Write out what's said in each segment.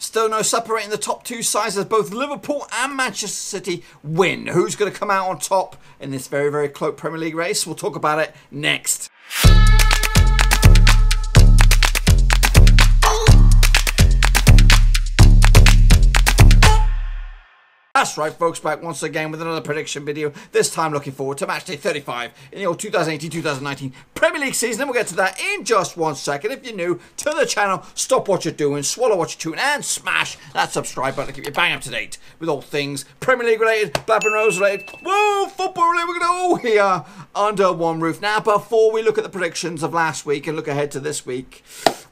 Still no separating the top two sides as both Liverpool and Manchester City win. Who's going to come out on top in this very, very close Premier League race? We'll talk about it next. That's right, folks, back once again with another prediction video, this time looking forward to match day 35 in the old 2018-2019 Premier League season, and we'll get to that in just 1 second. If you're new to the channel, stop what you're doing, swallow what you're doing, and smash that subscribe button to keep you bang up to date with all things Premier League related, Blackburn Rovers related, whoa, football related. We're going to all here under one roof. Now, before we look at the predictions of last week and look ahead to this week,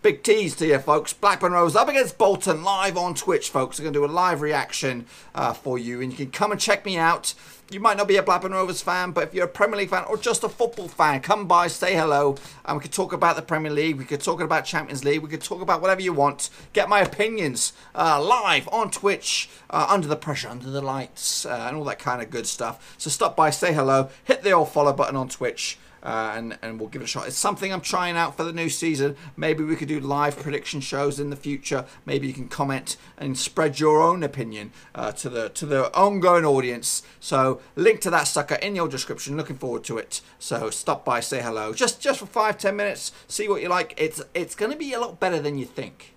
big tease to you, folks. Blackburn Rovers up against Bolton live on Twitch, folks. I'm going to do a live reaction for you, and you can come and check me out. You might not be a Blackburn Rovers fan, but if you're a Premier League fan or just a football fan, come by, say hello, and we could talk about the Premier League. We could talk about Champions League. We could talk about whatever you want. Get my opinions live on Twitch, under the pressure, under the lights, and all that kind of good stuff. So stop by, say hello, hit the old follow button on Twitch. And we'll give it a shot. It's something I'm trying out for the new season. Maybe we could do live prediction shows in the future. Maybe you can comment and spread your own opinion to the ongoing audience. So link to that sucker in your description. Looking forward to it. So stop by, say hello. Just for 5-10 minutes. See what you like. It's going to be a lot better than you think.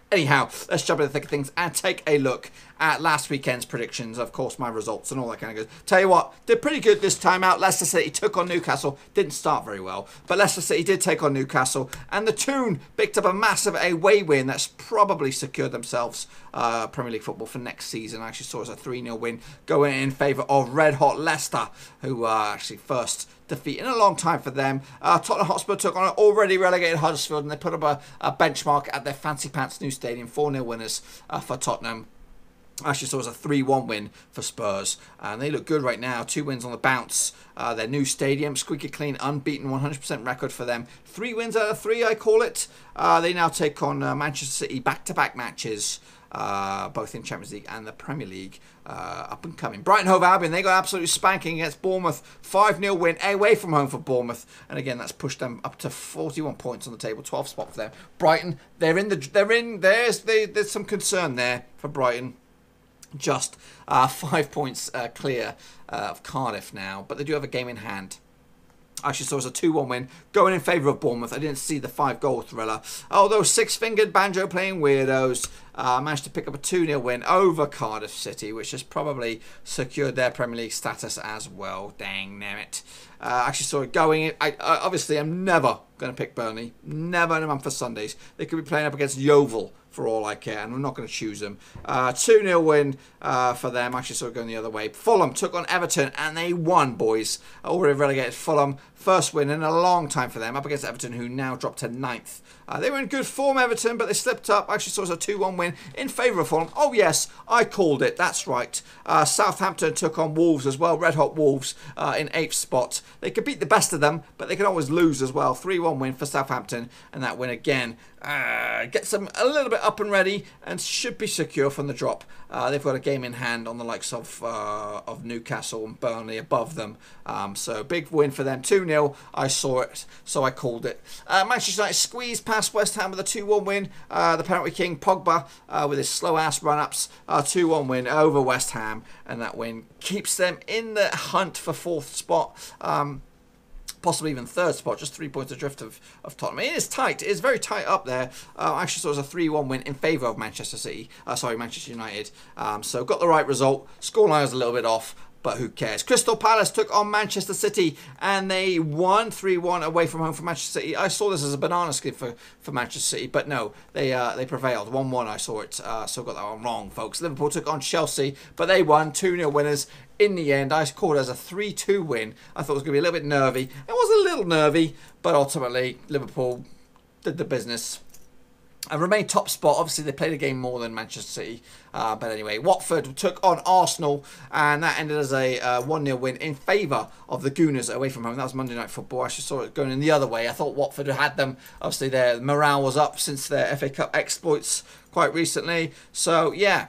Anyhow, let's jump into the thick of things and take a look at last weekend's predictions, of course, my results and all that kind of good. Tell you what, did pretty good this time out. Leicester City took on Newcastle. Didn't start very well, but Leicester City did take on Newcastle, and the Toon picked up a massive away win that's probably secured themselves Premier League football for next season. I actually saw it as a 3-0 win going in favour of red hot Leicester, who are actually first defeat in a long time for them. Tottenham Hotspur took on an already relegated Huddersfield, and they put up a benchmark at their fancy pants new stadium. 4-0 winners for Tottenham. Actually saw it as a 3-1 win for Spurs, and they look good right now. 2 wins on the bounce. Their new stadium, squeaky clean, unbeaten, 100% record for them. 3 wins out of 3, I call it. They now take on Manchester City back-to-back matches, both in Champions League and the Premier League, up and coming. Brighton, Hove, Albion, they got absolutely spanking against Bournemouth. 5-0 win away from home for Bournemouth, and again that's pushed them up to 41 points on the table, 12th spot for them. Brighton, there's some concern there for Brighton. Just 5 points clear of Cardiff now, but they do have a game in hand. I actually saw it as a 2-1 win going in favour of Bournemouth. I didn't see the 5-goal thriller. Although six-fingered banjo playing weirdos managed to pick up a 2-0 win over Cardiff City, which has probably secured their Premier League status as well. Dang it. I actually saw it going in. I obviously am never going to pick Burnley. Never in a month for Sundays. They could be playing up against Yeovil for all I care, and I'm not going to choose them. 2-0 win for them. Actually saw it going the other way. Fulham took on Everton, and they won, boys. Already relegated Fulham. First win in a long time for them, up against Everton, who now dropped to 9th. They were in good form, Everton, but they slipped up. Actually saw it as a 2-1 win in favour of Fulham. Oh, yes, I called it. That's right. Southampton took on Wolves as well. Red Hot Wolves in 8th spot. They could beat the best of them, but they can always lose as well. 3-1 win for Southampton, and that win again gets them a little bit up and ready and should be secure from the drop. They've got a game in hand on the likes of Newcastle and Burnley above them. So big win for them. 2-0. I saw it, so I called it. Manchester United squeezed past West Ham with a 2-1 win. The penalty king Pogba with his slow-ass run-ups. 2-1 win over West Ham, and that win keeps them in the hunt for 4th spot. Possibly even 3rd spot, just 3 points adrift of Tottenham. It is tight. It is very tight up there. I actually saw it as a 3-1 win in favour of Manchester City. Manchester United. So got the right result. Scoreline was a little bit off, but who cares? Crystal Palace took on Manchester City, and they won 3-1 away from home for Manchester City. I saw this as a banana skin for Manchester City, but no, they prevailed. 1-1, I saw it. So got that one wrong, folks. Liverpool took on Chelsea, but they won 2-0 winners. In the end, I called it as a 3-2 win. I thought it was going to be a little bit nervy. It was a little nervy, but ultimately, Liverpool did the business and remained top spot. Obviously, they played a game more than Manchester City. But anyway, Watford took on Arsenal, and that ended as a 1-0 win in favour of the Gooners away from home. That was Monday Night Football. I actually saw it going in the other way. I thought Watford had them. Obviously, their morale was up since their FA Cup exploits quite recently. So, yeah.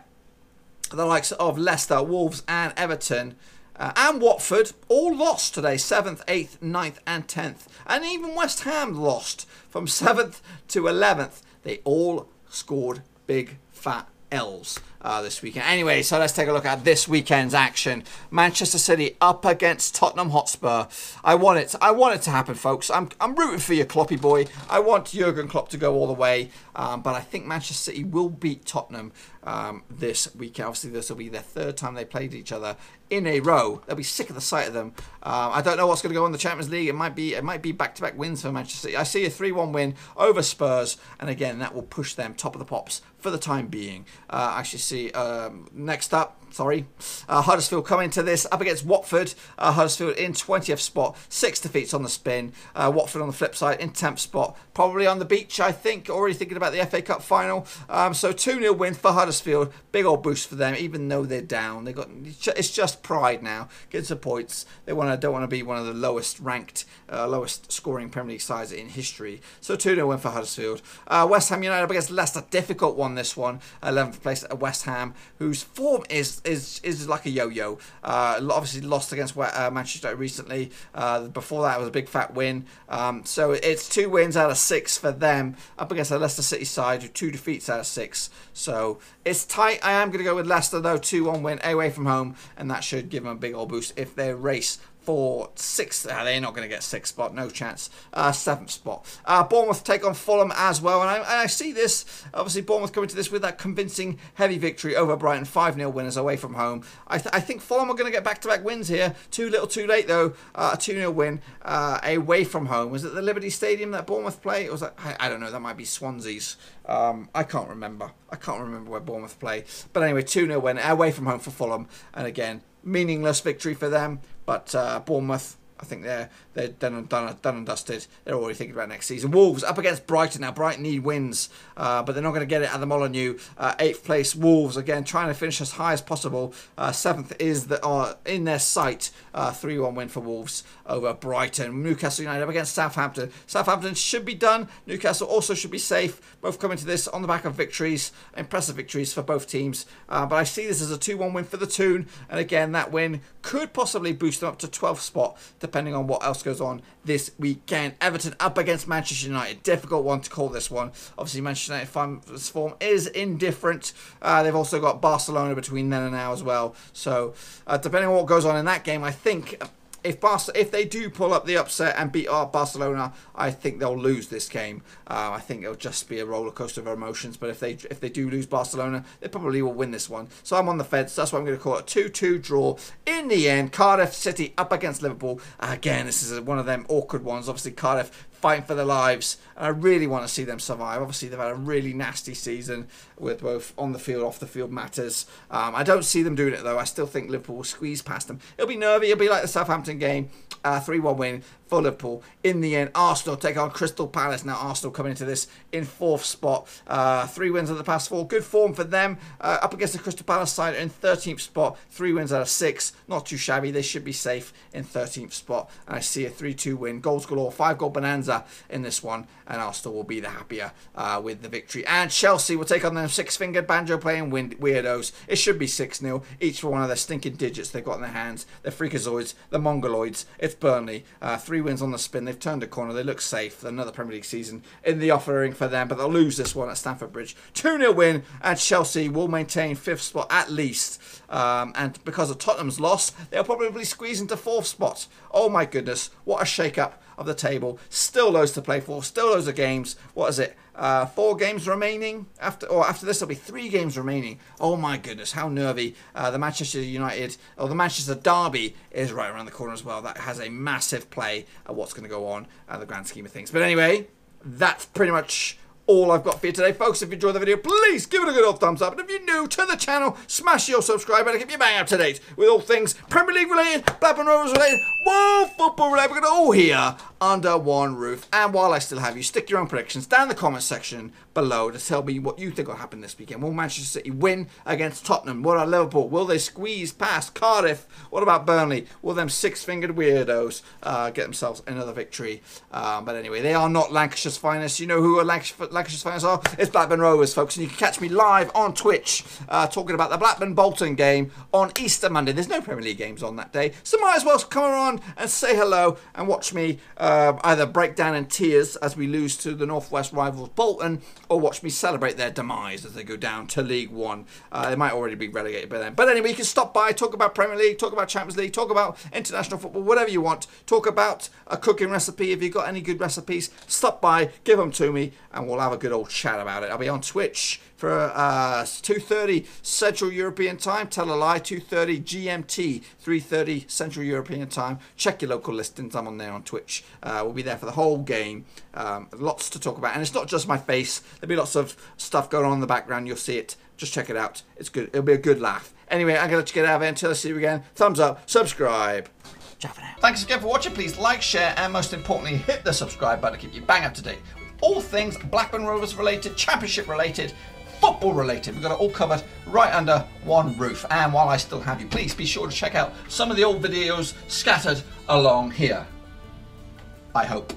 The likes of Leicester, Wolves and Everton and Watford all lost today. 7th, 8th, 9th and 10th. And even West Ham lost from 7th to 11th. They all scored big fat L's this weekend. Anyway, so let's take a look at this weekend's action. Manchester City up against Tottenham Hotspur. I want it to happen, folks. I'm rooting for your Kloppy boy. I want Jurgen Klopp to go all the way, but I think Manchester City will beat Tottenham this weekend. Obviously, this will be their third time they played each other in a row. They'll be sick of the sight of them. I don't know what's going to go in the Champions League. It might be back-to-back wins for Manchester City. I see a 3-1 win over Spurs, and again, that will push them top of the pops for the time being. I actually see next up. Huddersfield coming to this up against Watford. Huddersfield in 20th spot, 6 defeats on the spin. Watford on the flip side in 10th spot, probably on the beach, I think, already thinking about the FA Cup final. So 2-0 win for Huddersfield, big old boost for them, even though they're down. It's just pride now, get some points. They don't want to be one of the lowest ranked, lowest scoring Premier League sides in history. So 2-0 win for Huddersfield. West Ham United up against Leicester, difficult one this one. 11th place at West Ham, whose form is like a yo-yo. Obviously lost against Manchester United recently. Before that, it was a big fat win. So it's 2 wins out of 6 for them up against a Leicester City side with 2 defeats out of 6. So it's tight. I am going to go with Leicester though, 2-1 win away from home, and that should give them a big old boost if they race for 6th. They're not going to get 6th spot, no chance. 7th spot. Bournemouth take on Fulham as well, and I see this, obviously Bournemouth coming to this with that convincing heavy victory over Brighton, 5-0 winners away from home. I think Fulham are going to get back-to-back wins here. Too little too late though. A 2-0 win away from home. Was it the Liberty Stadium that Bournemouth play? Or was that, I don't know, that might be Swansea's. I can't remember. where Bournemouth play. But anyway, 2-0 win away from home for Fulham, and again, meaningless victory for them. But Bournemouth, I think they're done and dusted. They're already thinking about next season. Wolves up against Brighton. Now, Brighton need wins, but they're not going to get it at the Molineux. 8th place, Wolves, again, trying to finish as high as possible. 7th is in their sight. 3-1 win for Wolves over Brighton. Newcastle United up against Southampton. Southampton should be done. Newcastle also should be safe. Both coming to this on the back of victories, impressive victories for both teams. But I see this as a 2-1 win for the Toon. And again, that win could possibly boost them up to 12th spot, depending on what else goes on this weekend. Everton up against Manchester United. Difficult one to call this one. Obviously, Manchester United's form is indifferent. They've also got Barcelona between then and now as well. So, depending on what goes on in that game, I think if they do pull up the upset and beat Barcelona, I think they'll lose this game. I think it'll just be a roller coaster of emotions. But if they do lose Barcelona, they probably will win this one. So I'm on the fence. That's why I'm going to call it a 2-2 draw. In the end, Cardiff City up against Liverpool. Again, this is one of them awkward ones. Obviously, Cardiff fighting for their lives, and I really want to see them survive. Obviously, they've had a really nasty season with both on the field, off the field matters. I don't see them doing it though. I still think Liverpool will squeeze past them. It'll be nervy. It'll be like the Southampton game. 3-1 win for Liverpool. In the end, Arsenal take on Crystal Palace. Now, Arsenal coming into this in 4th spot. 3 wins of the past 4. Good form for them. Up against the Crystal Palace side in 13th spot. 3 wins out of 6. Not too shabby. They should be safe in 13th spot. And I see a 3-2 win. Goals galore. 5-goal bonanza in this one. And Arsenal will be the happier with the victory. And Chelsea will take on them 6-fingered banjo-playing weirdos. It should be 6-0. Each for one of their stinking digits they've got in their hands. The freakazoids. The mongoloids. It's Burnley. 3 wins on the spin. They've turned a corner. They look safe. Another Premier League season in the offering for them, but they'll lose this one at Stamford Bridge. 2-0 win, and Chelsea will maintain 5th spot at least. And because of Tottenham's loss, they'll probably squeeze into 4th spot. Oh my goodness, what a shake-up of the table. Still loads to play for. Still loads of games. What is it? 4 games remaining. After this, there'll be 3 games remaining. Oh my goodness, how nervy. The Manchester United, or the Manchester Derby is right around the corner as well. That has a massive play at what's going to go on the grand scheme of things. But anyway, that's pretty much all I've got for you today, folks. If you enjoyed the video, please give it a good old thumbs up. And if you're new to the channel, smash your subscribe button to keep you bang up to date with all things Premier League related, Blackburn Rovers related, World Football related. We're going to all here under one roof. And while I still have you, stick your own predictions down in the comment section below to tell me what you think will happen this weekend. Will Manchester City win against Tottenham? What about Liverpool? Will they squeeze past Cardiff? What about Burnley? Will them 6-fingered weirdos get themselves another victory? But anyway, they are not Lancashire's finest. You know who Lancashire's finest are? It's Blackburn Rovers, folks. And you can catch me live on Twitch talking about the Blackburn-Bolton game on Easter Monday. There's no Premier League games on that day, so might as well come on and say hello and watch me either break down in tears as we lose to the Northwest rivals Bolton, or watch me celebrate their demise as they go down to League One. They might already be relegated by then. But anyway, you can stop by, talk about Premier League, talk about Champions League, talk about international football, whatever you want. Talk about a cooking recipe. If you've got any good recipes, stop by, give them to me, and we'll have a good old chat about it. I'll be on Twitch for 2:30 Central European Time. Tell a lie, 2:30 GMT, 3:30 Central European Time. Check your local listings. I'm on there on Twitch. We'll be there for the whole game. Lots to talk about. And it's not just my face. There'll be lots of stuff going on in the background. You'll see it. Just check it out. It's good. It'll be a good laugh. Anyway, I'm going to let you get out of here. Until I see you again, thumbs up, subscribe. Ciao for now. Thanks again for watching. Please like, share, and most importantly, hit the subscribe button to keep you bang up to date. All things Blackburn Rovers related, Championship related, football related. We've got it all covered right under one roof. And while I still have you, please be sure to check out some of the old videos scattered along here. I hope.